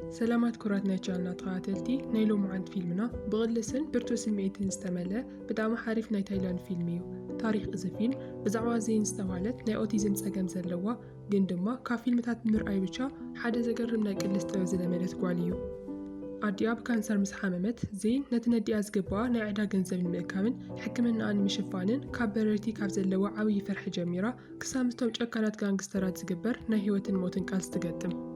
سلامات كرات نايتشالنا تقاتلتي نايلو معند فيلمنا بغلسن برتو سميتين استمالا بدعم حارف ناي تايلاند فيلميو تاريخ إذا فيلم بزعوا زين استوالت ناي أوتيزم ساقم زلوا قندما كا فيلمتات مرأي بيشا حدا زقرم ناي قلستو زلمالت قواليو أدياب كانسر مسحاممت زين نتندي أزقبوا ناي عدا قنزب المئكامن حكمنا أن مشفانن كابررتي كاب زلوا عوي فرح جميرة كسامستوج أكانت غانغسترات زقبر ناي هوة الموتن كالس تقدم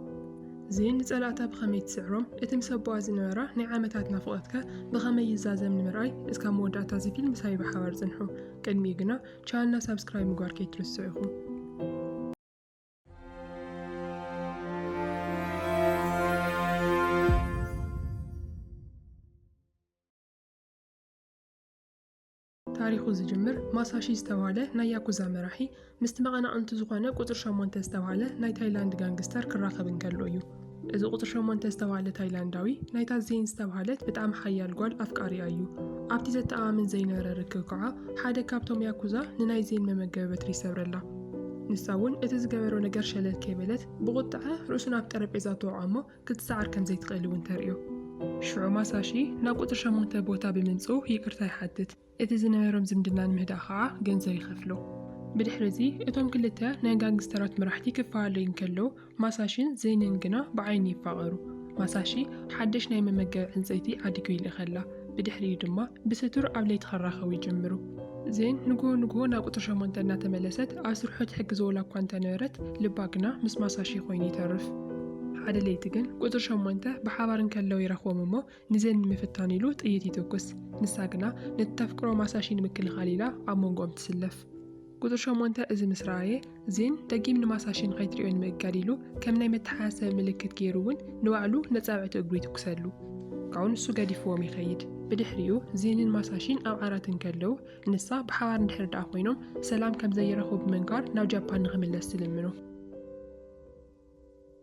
زين نسألاتها بخمي تسعرهم اتم سبوا زنورة ناي عامتات نافقتك بخمي يزازم المرأي اسكا موداتا زي فيلم ساي بحوار زنحو كلمي قنا چالنا سابسكرايب مقوار كي ترسعوهم تاريخو زجمر ماساشي استواله ناي ياكوزا مراحي مستمغانا انتو زغانا قطر شامونت استواله ناي تايلاند غانغستر كراخبن كالويو إذا قطر شامونت استواله تايلانداوي ناي تازين استوالت بتعم حيال قول أفكاري أيو أبتي زتآمن زينر ركوكعا حادا كابتوم ياكوزا نناي زين ممقبة بتري سبرلا نساون اتزقبرو نقر شلت كيبلت بغطعه رؤسنا بتربيزاتو عامو كتسعر كم زيت قيلون تريو شعو ماساشي نا قطر شامونت بوتا بمنصو يكرتا يحدد اتزنميرم زمدنان مهداخعا جنزو يخفلو بدحرزي اتوم كلتا ناي غانغسترات مراحتي كفالين كلو ماساشين زينن قنا بعيني فاغرو ماساشي حدش ناي ممقب عنزيتي عاديكو يلخلا بدحري دما بستور قبل يتخرخو يجمرو زين نقو نا قطر شامونتنا تملست اسرحت حق زولا كوانتا نيرت لباقنا مس ماساشي خويني ترف حدا ليتقن قطر شامونتا بحابارن كلو يرخو ممو نزين مفتانيلو طيتي توكس نساقنا نتفكرو ماساشي نمكل خاليلا عمونقوم تسلف قطر شامونتا إذا مسراية زين دقيم نماساشين غيتريون مقاليلو كم ناي متحاسة ملكت كيروون نوعلو نتابعتو قريت كسالو قاون السو قادي فوامي خيد بدحريو زين الماساشين أو عاراتن كالو نسا بحوار نحرد أخوينهم سلام كم زي رخو بمنقار ناو جابان نغمل لستلم منو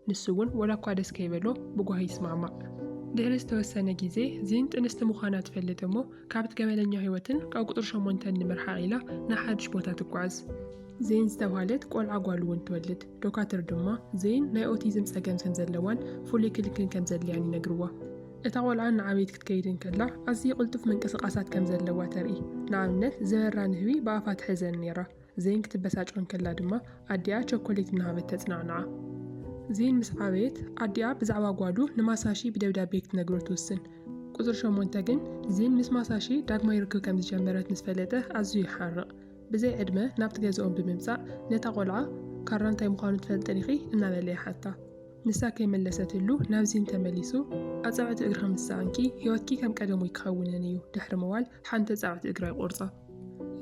نسوون ولا قادس كيبلو بقو هيسمعما دهرس توسانة جيزي زين تنست مخانات فلتمو كابت قبلن يهيوتن كاو قطر شامونتن نمرحا إلا نحادش بوتا تقعز زين استوالت قول عقوالوون تولد دوكاتر دما زين ناي أوتيزم ساقم سنزلوان فولي كلكن كمزلياني نقروا اتاول عن عبيد كتكيدن كلا عزي قلتف من كسقاسات كمزلوا تري نعمنت زهران هوي بافات حزن نيرا زين كتبساجون كلا دما عديا شوكوليت نهابت تتنعنع زين مسعبيت عديا بزعوا قوالو نماساشي بدودابيك تنقرو توسن قطر شامونتاقن زين مس ماساشي داق ما يركو كمز جمرات مسفلته عزو يحرق بزي عدمه نابت غازوهم بممسا نتا قولعا كارانتاي مقانو تفلتنيخي إنا للي حتى نساكي ملستلو ناوزين تمليسو أزعبت إقرها مساعنكي هيواتكي كم قدمو يكخونانيو دحر موال حانت أزعبت إقرها قرصة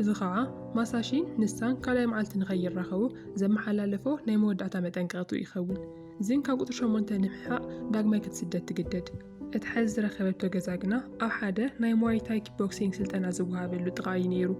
إذا خاعة ماساشين نسان كالاي معالت نغير رخو زم حلالفو نايمو ودعتا متنقاطو يخون زين كاو قطر شامونتا نمحاق داق ما كتسدد تقدد اتحز رخبتو غزاقنا أو حدا نايمواي تاي كيك بوكسينج سلطانا زبوها بلو تغاي نيرو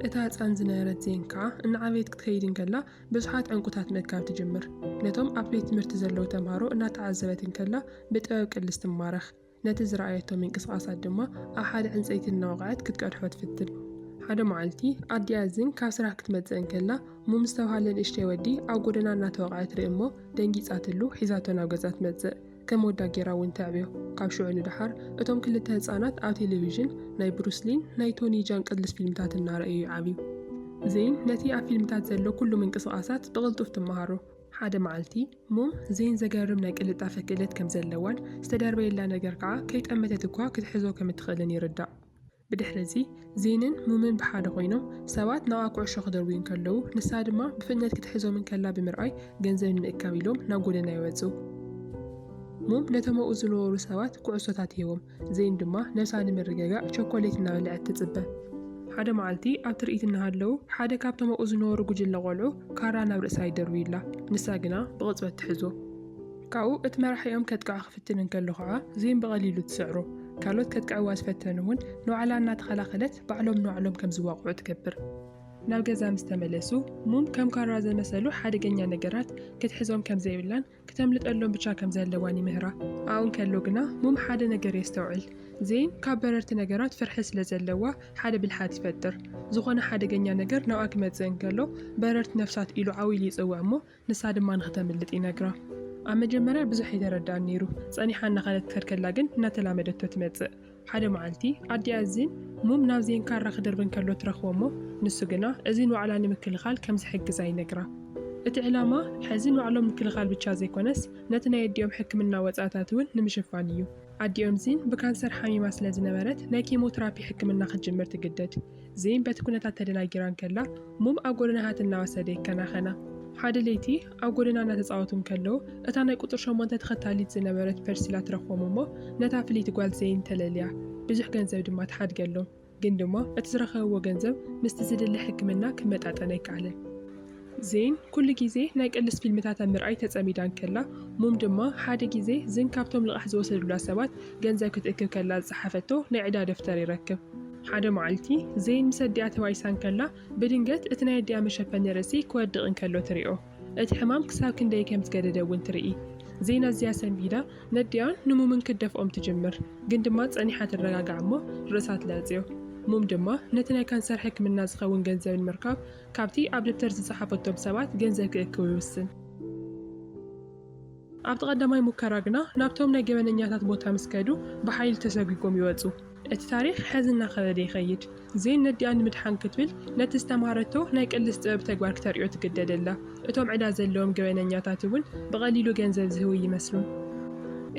اتهات انزنارت زين كا إن عبيت كتخيدن كلا بزحات عنقوتات مكاب تجمر نتوم أبليت مرتزلو تمهارو إنا تعزبتن كلا بتقاوك الاستمارخ نتزرعيتو من قصقاصات دما أو حدا عنزيت النوغعات كتقارحوت فتن حدا معلتي عدي أزين كاسرح كتمتزن كلا مو مستوهالن اشتي ودي أو قدنا ناتوغعات رئمو دنجي ساتلو حيزاتو ناوغزات متزق كمودا جيراون تابعو قابشو عنو دحر اتوم كل التهزانات أو تلفزيون ناي بروسلين ناي توني جان قدلس فيلمتات النار ايو عابيو زين نتي ع فيلمتات زلو كله من قصقاسات بغلطوف تمهارو حدا معلتي موم زين زقارم ناي قلت عفك قلت كم زلوان استداربي إلا نقرقعا كيت أمتتكوا كتحزو كمتخلن يردع بدحرزي زينن مومن بحادا خوينم سوات نواقع شخدر وين كلو نسادما بفنت كتحزو من كلا بمرأي جنزل من إكابيلوم ناقولنا يوزو موم نتمو أزنورو سوات كعصوتات يوم زين دما نفساني من رقاقا شوكوليت ناولعت تتزبه حدا معلتي أبتر إيت النهالو حدا كابتمو أزنورو قجل لغولعو كارانا برأساي درويلا نساقنا بغضبة تحزو كاو اتمرح يوم كتقع خفتن نكلوخعا زين بغليلو تسعرو كالوت كتقع واسفتنون نوعلا تخلاخلت بعلوم نوعلوم كم زواقعو تكبر ناو جزا مستملسو موم كم كان زي مسألو حادقنيا نقرات كتحزوم كم زي بلان كتملت قلوم بشا كم زي اللواني مهرة عاون كاللوقنا موم حادا نقر يستوعل زين كابررت نقرات فرحس لزلوا حادا بالحاد يفتر زغونا حادقنيا نقر نوعا كمت زين كالو بررت نفسات إلو عاويلي يسوعمو نساد ما نختم اللتي نقرا ኣብ መጀመርያ ብዙሕ ይተረዳእ ነይሩ ጸኒሓ እናኸለት ትከድከላ ግን እናተላመደቶ ትመጽእ ሓደ መዓልቲ ኣዲኣ እዚን ሙም ናብ ዜን ካራ ክድርብን ከሎ ትረኽቦ እሞ ንሱ ግና እዚ ንባዕላ ንምክልኻል ከም ዝሕግዛ ይነግራ እቲ ዕላማ ሕዚ ንባዕሎም ምክልኻል ብቻ ዘይኮነስ ነቲ ናይ ኣዲኦም ሕክምና ወጻእታት እውን ንምሽፋን እዩ ኣዲኦም ዚን ብካንሰር ሓሚማ ስለ ዝነበረት ናይ ኬሞቴራፒ ሕክምና ክትጅምር ትግደድ ዜን በቲ ኩነታት ተደናጊራን ከላ ሙም ኣብ ጎደናታት እናወሰደ ይከናኸና ሓደ ለይቲ ኣብ ጎደና እናተፃወቱን ከለዉ እታ ናይ ቁጥር 8 ተኸታሊት ዝነበረት ፐርሲላ ትረኽቦም እሞ ነታ ፍልይቲ ጓል ዜን ተለልያ ብዙሕ ገንዘብ ድማ ትሓድገሎም ግን ድማ እቲ ዝረኸብዎ ገንዘብ ምስቲ ዝድለ ሕክምና ክመጣጠን ኣይከኣለን ዜን ኩሉ ግዜ ናይ ቅልስ ፊልምታት ኣብ ምርኣይ ተጸሚዳን ከላ ሙም ድማ ሓደ ግዜ ዝን ካብቶም ልቓሕ ዝወሰዱላ ሰባት ገንዘብ ክትእክብ ከላ ዝፀሓፈቶ ናይ ዕዳ ደፍተር ይረክብ ሓደ መዓልቲ ዜን ምስ ኣዲኣ ተዋይሳን ከላ ብድንገት እቲ ናይ ኣዲኣ መሸፈኒ ርእሲ ክወድቕን ከሎ ትሪኦ እቲ ሕማም ክሳብ ክንደይ ከም ዝገደደ እውን ትርኢ ዜን ኣዝያ ሰንቢዳ ነዲኣን ንሙምን ክደፍኦም ትጅምር ግን ድማ ጸኒሓ ትረጋጋዕ እሞ ርእሳ ትለጽዮ ሙም ድማ ነቲ ናይ ካንሰር ሕክምና ዝኸውን ገንዘብ ንምርካብ ካብቲ ኣብ ደብተር ዝፀሓፈቶም ሰባት ገንዘብ ክእክቡ ይውስን ኣብቲ ቀዳማይ ሙከራ ግና ናብቶም ናይ ገበነኛታት ቦታ ምስ ከዱ ብሓይሊ ተሰጊጎም ይወፁ እቲ ታሪክ ሕዚ እናኸበደ ይኸይድ ዜን ነዲኣ ንምድሓን ክትብል ነቲ ዝተምሃረቶ ናይ ቅልስ ጥበብ ተግባር ክተሪኦ ትግደደላ እቶም ዕዳ ዘለዎም ገበነኛታት እውን ብቐሊሉ ገንዘብ ዝህቡ ይመስሉን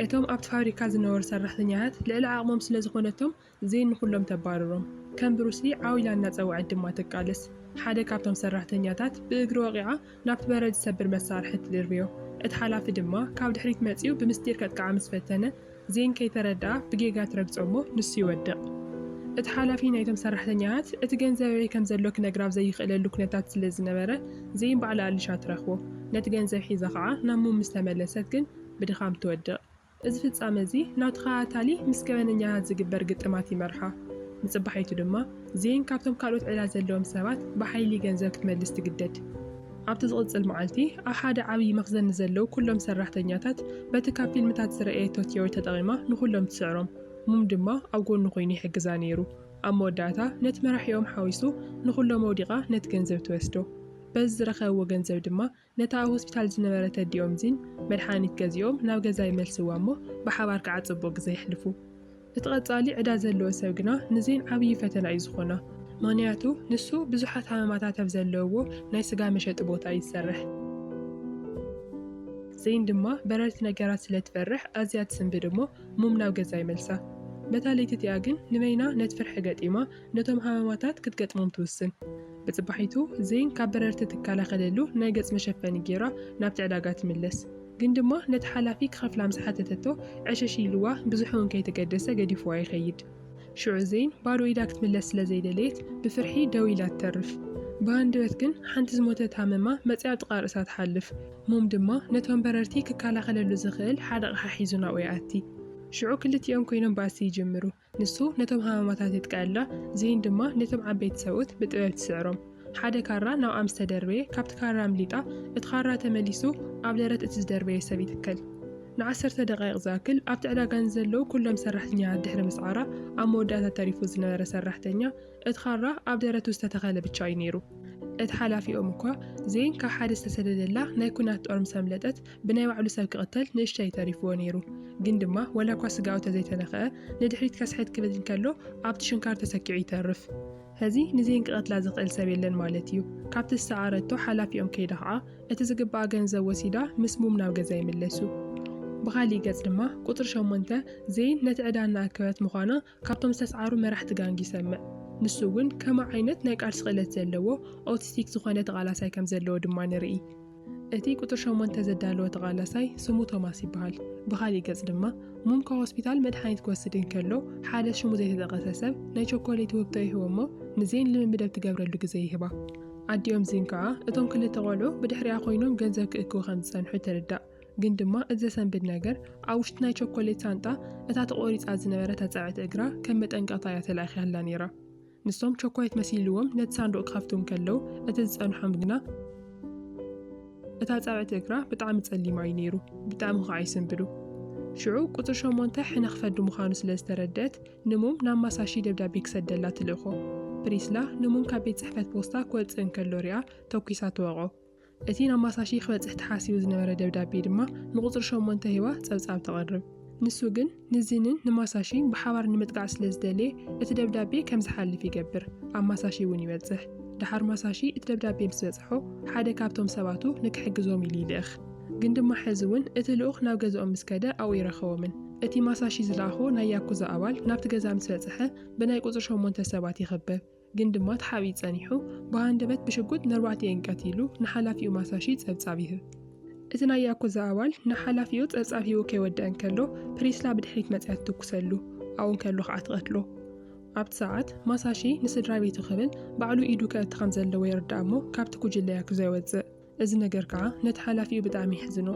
እቶም ኣብቲ ፋብሪካ ዝነበሩ ሰራሕተኛታት ልዕሊ ዓቕሞም ስለ ዝኾነቶም ዜን ንኩሎም ተባረሮም ከም ብሩስሊ ዓዊላ እናፀውዐት ድማ ትቃልስ ሓደ ካብቶም ሰራሕተኛታት ብእግሪ ወቂዓ ናብቲ በረድ ዝሰብር መሳርሒ ትድርብዮ እቲ ሓላፊ ድማ ካብ ድሕሪት መፂኡ ብምስጢር ከጥቃዓ ምስ ፈተነ ዜን ከይተረድኣ ብጌጋ ትረግጾ እሞ ንሱ ይወድቕ እቲ ሓላፊ ናይቶም ሰራሕተኛታት እቲ ገንዘበይ ከም ዘሎ ክነግራብ ዘይኽእለሉ ኩነታት ስለ ዝነበረ ዜን ባዕላ ኣልሻ ትረኽቦ ነቲ ገንዘብ ሒዛ ከዓ ናብ ሙም ምስ ተመለሰት ግን ብድኻም ትወድቕ እዚ ፍጻመ እዚ ናብ ተኸታታሊ ምስ ገበነኛታት ዝግበር ግጥማት ይመርሓ ንጽባሒቱ ድማ ዜን ካብቶም ካልኦት ዕዳ ዘለዎም ሰባት ብሓይሊ ገንዘብ ክትመልስ ትግደድ ኣብቲ ዝቕጽል መዓልቲ ኣብ ሓደ ዓብዪ መኽዘን ዘለዉ ኩሎም ሰራሕተኛታት በቲ ካብ ፊልምታት ዝረአየቶ ቲዮሪ ተጠቒማ ንኩሎም ትስዕሮም ሙም ድማ ኣብ ጎኑ ኮይኑ ይሕግዛ ነይሩ ኣብ መወዳእታ ነቲ መራሒኦም ሓዊሱ ንኩሎም ወዲቓ ነቲ ገንዘብ ትወስዶ በዚ ዝረኸብዎ ገንዘብ ድማ ነታ ኣብ ሆስፒታል ዝነበረት ኣዲኦም ዚን መድሓኒት ገዚኦም ናብ ገዛ ይመልስዋ እሞ ብሓባር ከዓ ጽቡቕ ግዜ ይሕልፉ እቲ ቐጻሊ ዕዳ ዘለዎ ሰብ ግና ንዜን ዓብዪ ፈተና እዩ ዝኾና ምክንያቱ ንሱ ብዙሓት ሃመማታት ኣብ ዘለውዎ ናይ ስጋ መሸጢ ቦታ ይሰርሕ ዜን ድማ በረርቲ ነገራት ስለ ትፈርሕ ኣዝያ ትስንብድ እሞ ሙም ናብ ገዛ ይመልሳ በታ ለይቲ እቲኣ ግን ንበይና ነቲ ፍርሒ ገጢማ ነቶም ሃመማታት ክትገጥሞም ትውስን ብጽባሒቱ ዜን ካብ በረርቲ ትከላኸለሉ ናይ ገጽ መሸፈኒ ጌራ ናብቲ ዕዳጋ ትምለስ ግን ድማ ነቲ ሓላፊ ክኸፍላ ምስ ሓተተቶ ዕሸሽ ኢልዋ ብዙሕ እውን ከይተገደሰ ገዲፍዋ ይኸይድ ሽዑ ዜን ባዶ ኢዳ ክትምለስ ስለ ዘይደለየት ብፍርሒ ደው ኢላ ትተርፍ ብሃንደበት ግን ሓንቲ ዝሞተት ሃመማ መፅያ ጥቓ ርእሳ ትሓልፍ ሙም ድማ ነቶም በረርቲ ክከላኸለሉ ዝኽእል ሓደ ኣቕሓ ሒዙ ናብኡ ይኣቲ ሽዑ ክልቲኦም ኮይኖም ባእሲ ይጅምሩ ንሱ ነቶም ሃመማታት ይጥቀአላ ዜን ድማ ነቶም ዓበይቲ ሰብኡት ብጥበብ ትስዕሮም ሓደ ካራ ናብ ኣም ዝተደርበየ ካብቲ ካራ ኣምሊጣ እቲ ካራ ተመሊሱ ኣብ ደረት እቲ ዝደርበየ ሰብ ይትከል ን10 ደቂቕ ዝኣክል ኣብቲ ዕዳጋን ዘለዉ ኩሎም ሰራሕተኛታት ድሕሪ ምስዓራ ኣብ መወዳእታ ተሪፉ ዝነበረ ሰራሕተኛ እቲ ካራ ኣብ ደረቱ ዝተተኸለ ብቻ እዩ ነይሩ እቲ ሓላፊኦም እኳ ዜን ካብ ሓደ ዝተሰደደላ ናይ ኩናት ጦር ምስ ኣምለጠት ብናይ ባዕሉ ሰብ ክቕተል ንእሽተይ ተሪፍዎ ነይሩ ግን ድማ ወላ እኳ ስጋኡ ተዘይተነኽአ ንድሕሪት ከስሕት ክብል እንከሎ ኣብቲ ሽንካር ተሰኪዑ ይተርፍ ሕዚ ንዜን ክቐትላ ዝኽእል ሰብ የለን ማለት እዩ ካብቲ ዝተዓረቶ ሓላፊኦም ከይዳ ከዓ እቲ ዝግባእ ገንዘብ ወሲዳ ምስ ሙም ናብ ገዛ ይምለሱ ብኻሊእ ገጽ ድማ ቁጥር 8 ዜን ነቲ ዕዳ እናኣከበት ምዃና ካብቶም ዝተሰዓሩ መራሕቲ ጋንጊ ይሰምዕ ንሱ እውን ከማ ዓይነት ናይ ቃልሲ ክእለት ዘለዎ ኦቲስቲክ ዝኾነ ተቓላሳይ ከም ዘለዎ ድማ ንርኢ እቲ ቁጥር 8 ዘዳለወ ተቓላሳይ ስሙ ቶማስ ይበሃል ብኻሊእ ገጽ ድማ ሙም ካብ ሆስፒታል መድሓኒት ክወስድ እንከሎ ሓደ ሽሙ ዘይተጠቐሰ ሰብ ናይ ቾኮሌት ውህብቶ ይህቦ እሞ ንዜን ልምምድ ኣብ ትገብረሉ ግዜ ይህባ ኣዲኦም ዜን ከዓ እቶም ክልተ ቆልዑ ብድሕሪኣ ኮይኖም ገንዘብ ክእክቡ ከም ዝጸንሑ ትርዳእ ግን ድማ እዚ ዘሰንብድ ነገር ኣብ ውሽጢ ናይ ቾኮሌት ሳንጣ እታ ተቆሪፃ ዝነበረት ኣጻብዕቲ እግራ ከም መጠንቀቕታ እያ ተላኢኻላ ነይራ ንሶም ቾኮሌት መሲልዎም ነቲ ሳንዱቕ ክኸፍቱ ከለዉ እቲ ዝጸንሖም ግና እታ ኣጻብዕቲ እግራ ብጣዕሚ ጸሊማ እዩ ነይሩ ብጣዕሚ ከዓ ይስንብዱ ሽዑ ቁጥር 8 ሕነ ክፈዱ ምዃኑ ስለ ዝተረድአት ንሙም ናብ ማሳሺ ደብዳቤ ክሰደላ ትልእኾ ፕሪስላ ንሙም ካብ ቤት ጽሕፈት ፖስታ ክወፅእ እንከሎ ሪኣ ተኲሳ ትወቕዖ እቲ ናብ ማሳሺ ክበጽሕ ተሓሲቡ ዝነበረ ደብዳቤ ድማ ንቁጽሪ 8 ሂባ ጸብጻብ ተቐርብ። ንሱ ግን ንዚንን ንማሳሺ ብሓባር ንምጥቃዕ ስለ ዝደለየ እቲ ደብዳቤ ከም ዝሓልፍ ይገብር። ኣብ ማሳሺ እውን ይበጽሕ። ድሓር ማሳሺ እቲ ደብዳቤ ምስ በጽሖ ሓደ ካብቶም ሰባቱ ንክሕግዞም ኢሉ ይልእኽ። ግን ድማ ሕዚ እውን እቲ ልኡኽ ናብ ገዝኦም ምስ ከደ ኣብኡ ይረኸቦምን። እቲ ማሳሺ ዝለኣኾ ናይ ያኩዛ ኣባል ናብቲ ገዛ ምስ በጽሐ ብናይ ቁጽሪ 8 ሰባት ይኽበብ። ግን ድማ ተሓቢኡ ጸኒሑ ብሃንደበት ብሽጉጥ ነርባዕቲአን ቀቲሉ ንሓላፊኡ ማሳሺ ጸብጻብ ይህብ። እቲ ናይ ያኩዛ ኣባል ንሓላፊኡ ጸብጻብ ሂቡ ከይወድእ እንከሎ ፕሪስላ ብድሕሪት መጽያ ትኩሰሉ ኣብኡ እንከሎ ከዓ ትቐትሎ። ኣብቲ ሰዓት ማሳሺ ንስድራ ቤቱ ክብል ባዕሉ ኢዱ ከእቲ ከም ዘለዎ ይርዳእ እሞ ካብቲ ጉጅለ ያኩዛ ይወፅእ። እዚ ነገር ከዓ ነቲ ሓላፊኡ ብጣዕሚ ይሕዝኖ።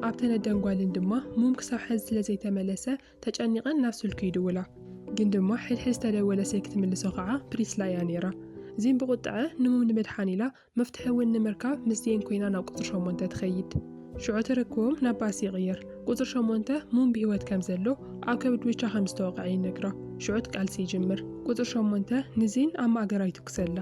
ኣብቲ ነደንጓልን ድማ ሙም ክሳብ ሕዚ ስለ ዘይተመለሰ ተጨኒቐን ናብ ስልኩ ይድውላ። ግን ድማ ሕድሕድ ዝተደወለ ስልክ ትምልሶ ከዓ ፕሪስላ እያ ነይራ። ዚን ብቁጥዐ ንሙም ንምድሓን ኢላ መፍትሒ እውን ንምርካብ ምስ ዜን ኮይና ናብ ቁጽሪ 8 ትኸይድ። ሽዑ ትርክቦም ናብ ባስ ይቕየር። ቁጽሪ 8 ሙም ብህይወት ከም ዘሎ ኣብ ከብድ ብቻ ከም ዝተወቅዐ ይነግራ። ሽዑ ቃልሲ ይጅምር። ቁጽሪ 8 ንዜን ኣብ ማእገራ ይትኩሰላ።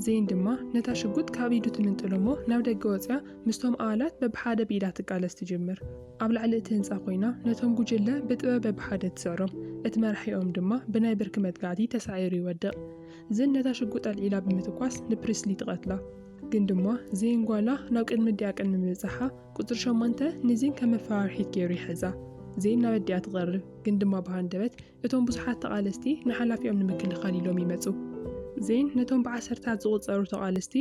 ዜን ድማ ነታ ሽጉጥ ካብ ኢዱ ትምንጥሎሞ ናብ ደገ ወፅያ ምስቶም ኣባላት በብሓደ ብኢዳ ትቃለስ ትጅምር። ኣብ ላዕሊ እቲ ህንፃ ኮይና ነቶም ጉጅለ ብጥበብ በብሓደ ትስዕሮም። እቲ መራሒኦም ድማ ብናይ ብርኪ መጥቃዕቲ ተሳዒሩ ይወድቕ። ዜን ነታ ሽጉጥ ኣልዒላ ብምትኳስ ንፕሪስሊ ትቐትላ። ግን ድማ ዜን ጓላ ናብ ቅድሚ ዲያ ቅድሚ ምብፅሓ ቁጽሪ 8 ንዜን ከም መፈራርሒት ገይሩ ይሕዛ። ዜን ናብ ዲያ ትቐርብ። ግን ድማ ብሃንደበት እቶም ብዙሓት ተቓለስቲ ንሓላፊኦም ንምክልኻል ኢሎም ይመፁ። ዜን ነቶም ብዓሰርታት ዝቑፀሩ ተቓለስቲ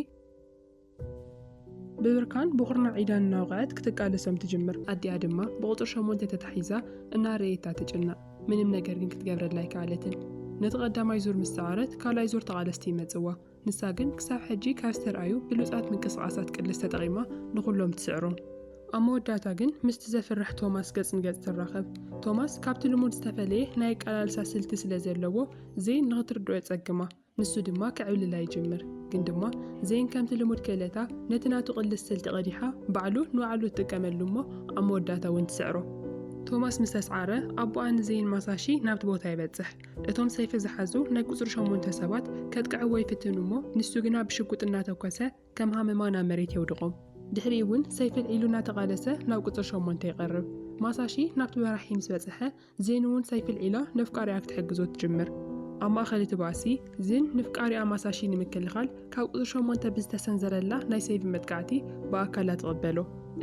ብብርካን ብኹርናዕ ዒዳን እናውቕዐት ክትቃለሶም ትጅምር። ኣዲኣ ድማ ብቁጽሪ 8 ተታሒዛ እናርአየታ ትጭናቕ። ምንም ነገር ግን ክትገብረላ ኣይከኣለትን። ነቲ ቀዳማይ ዙር ምስ ተዓረት ካልኣይ ዙር ተቓለስቲ ይመጽዋ። ንሳ ግን ክሳብ ሕጂ ካብ ዝተርኣዩ ብሉጻት ምንቅስቓሳት ቅልስ ተጠቒማ ንኹሎም ትስዕሮም። ኣብ መወዳእታ ግን ምስቲ ዘፍርሕ ቶማስ ገጽ ንገጽ ትራኸብ። ቶማስ ካብቲ ልሙድ ዝተፈለየ ናይ ቃላልሳ ስልቲ ስለ ዘለዎ ዜን ንኽትርድኦ የጸግማ። ንሱ ድማ ክዕብልላ ይጅምር። ግን ድማ ዜን ከምቲ ልሙድ ክእለታ ነቲ ናቱ ቅልስ ስልቲ ቀዲሓ ባዕሉ ንባዕሉ ትጥቀመሉ እሞ ኣብ መወዳእታ እውን ትስዕሮ። ቶማስ ምስ ተስዓረ ኣቦኣ ንዜን ማሳሺ ናብቲ ቦታ ይበጽሕ። እቶም ሰይፊ ዝሓዙ ናይ ቁጽሪ 8 ሰባት ከጥቅዕዎ ይፍትኑ እሞ ንሱ ግና ብሽጉጥ እናተኮሰ ከም ሃመማ ናብ መሬት የውድቖም። ድሕሪ እውን ሰይፊ ልዒሉ እናተቓለሰ ናብ ቁጽሪ 8 ይቐርብ። ማሳሺ ናብቲ መራሒ ምስ በጽሐ ዜን እውን ሰይፊ ልዒላ ነፍቃሪኣ ክትሕግዞ ትጅምር። ኣብ ማእኸል እቲ ባእሲ ዜን ንፍቃሪኣ ማሳሺ ንምክልኻል ካብ ቁጽሪ 8 ብዝተሰንዘረላ ናይ ሰይፊ መጥቃዕቲ ብኣካላ ትቕበሎ።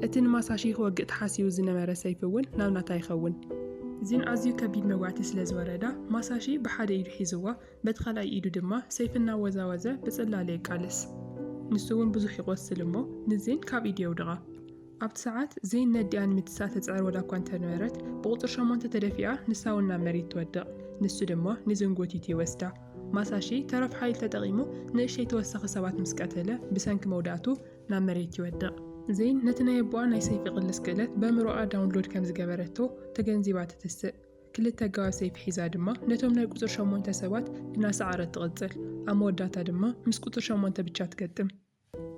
እቲ ንማሳሺ ክወግእ ተሓሲቡ ዝነበረ ሰይፊ እውን ናብ ናታ ይኸውን። ዜን ኣዝዩ ከቢድ መጓዕቲ ስለ ዝወረዳ ማሳሺ ብሓደ ኢዱ ሒዝዋ፣ በቲ ካልኣይ ኢዱ ድማ ሰይፊ እናወዛወዘ ብጽላለ ይቃለስ። ንሱ እውን ብዙሕ ይቆስል እሞ ንዜን ካብ ኢዱ የውድቓ። ኣብቲ ሰዓት ዜን ነዲኣ ንምትሳእ ተፅዕር እኳ እንተነበረት ብቁጽሪ 8 ተደፊኣ ንሳ እውን ናብ መሬት ትወድቕ። ንሱ ድማ ንዝንጎቲት ይወስዳ። ማሳሺ ተረፍ ሓይል ተጠቒሙ ንእሽተይ ተወሳኺ ሰባት ምስ ቀተለ ብሰንኪ መውዳእቱ ናብ መሬት ይወድቕ። ዜን ነቲ ናይ ኣቦኣ ናይ ሰይፊ ቅልስ ክእለት በምሮኣ ዳውንሎድ ከም ዝገበረቶ ተገንዚባ ትትስእ። ክልተ ገባብ ሰይፊ ሒዛ ድማ ነቶም ናይ ቁጽሪ 8 ሰባት እናሰዓረት ትቕጽል። ኣብ መወዳእታ ድማ ምስ ቁጽሪ 8 ብቻ ትገጥም።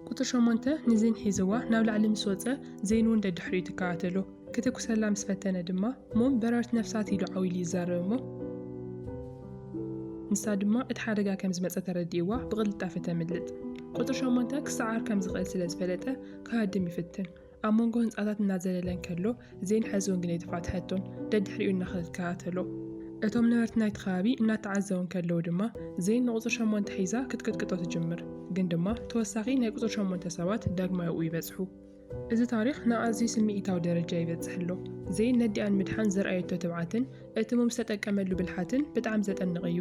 ቁጽሪ 8 ንዜን ሒዝዋ ናብ ላዕሊ ምስ ወፀ ዜን እውን ደድሕሪኡ ትከታተሎ። ክትኩሰላ ምስ ፈተነ ድማ ሞም በረርቲ ነፍሳት ኢሉ ዓዊሉ ይዛረብ እሞ ንሳ ድማ እቲ ሓደጋ ከም ዝመፀ ተረዲእዋ ብቕልጣፈ ተምልጥ። ቁጽሪ 8 ክሰዓር ከም ዝኽእል ስለ ዝፈለጠ ክሃድም ይፍትን። ኣብ መንጎ ህንፃታት እናዘለለ እንከሎ ዜን ሕዚ እውን ግን ኣይተፋትሐቶን። ደድሕሪኡ እናኽትከታተሎ። እቶም ነበርቲ ናይቲ ከባቢ እናተዓዘቡ እንከለዉ ድማ ዜን ንቁጽሪ 8 ሒዛ ክትቅጥቅጦ ትጅምር። ግን ድማ ተወሳኺ ናይ ቁጽሪ 8 ሰባት ዳግማ ኣብኡ ይበጽሑ። እዚ ታሪክ ናብ ኣዝዩ ስምዒታዊ ደረጃ ይበጽሕሎ። ዜን ነዲኣ ንምድሓን ዘርኣየቶ ትብዓትን እቲ ሙም ዝተጠቀመሉ ብልሓትን ብጣዕሚ ዘጠንቕ እዩ።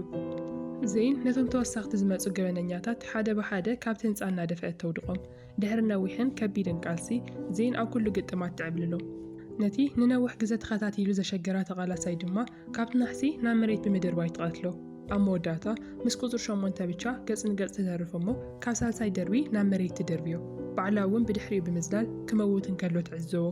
ዜን ነቶም ተወሳኽቲ ዝመፁ ገበነኛታት ሓደ ብሓደ ካብቲ ህንፃ እናደፍአት ተውድቖም። ድሕሪ ነዊሕን ከቢድን ቃልሲ ዜን ኣብ ኩሉ ግጥማት ትዕብልሎ። ነቲ ንነዊሕ ግዜ ተኸታቲሉ ዘሸገራ ተቓላሳይ ድማ ካብቲ ናሕሲ ናብ መሬት ብምድርባይ ትቐትሎ። ኣብ መወዳእታ ምስ ቁጽሪ 8 ብቻ ገጽ ንገጽ ተተርፍ እሞ ካብ ሳልሳይ ደርቢ ናብ መሬት ትድርብዮ። ባዕላ እውን ብድሕሪኡ ብምዝላል ክመውት እንከሎ ትዕዘቦ።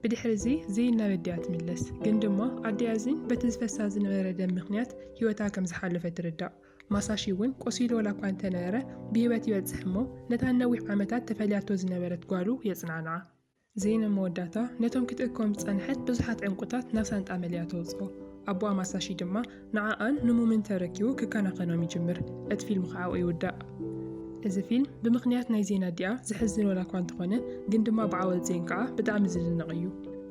ብድሕሪ እዚ ዜን ናብ ኣዲኣ ትምለስ። ግን ድማ ኣዲኣ ዜን በቲ ዝፈሳ ዝነበረ ደም ምኽንያት ህይወታ ከም ዝሓለፈ ትርዳእ። ማሳሺ እውን ቆሲሉ ወላ እኳ እንተነበረ ብህይወት ይበጽሕ እሞ ነታ ነዊሕ ዓመታት ተፈልያቶ ዝነበረት ጓሉ የጽናንዓ። ዜን መወዳእታ ነቶም ክትእኮም ዝጸንሐት ብዙሓት ዕንቁታት ናብ ሳንጣ መልያ ተውፅኦ። ኣቦኣ ማሳሺ ድማ ንዓኣን ንሙምን ተረኪቡ ክከናኸኖም ይጅምር። እቲ ፊልም ከዓ ይውዳእ። እዚ ፊልም ብምኽንያት ናይ ዜና ዲኣ ዝሕዝን ወላ እኳ እንተኾነ ግን ድማ ብዓወት ዜን ከዓ ብጣዕሚ ዝድነቕ እዩ።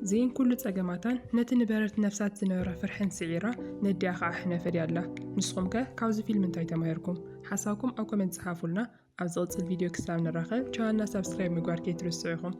ዜን ኩሉ ፀገማታን ነቲ ንበረት ነፍሳት ዝነበረ ፍርሕን ስዒራ ነዲኣ ከዓ ሕነፈድ ኣላ። ንስኹም ከ ካብዚ ፊልም እንታይ ተማሂርኩም? ሓሳብኩም ኣብ ኮመንት ፀሓፉልና። ኣብ ዝቕፅል ቪድዮ ክሳብ ንራኸብ ቻናልና ሰብስክራይብ ምግባር ከይትርስዑ ኢኹም።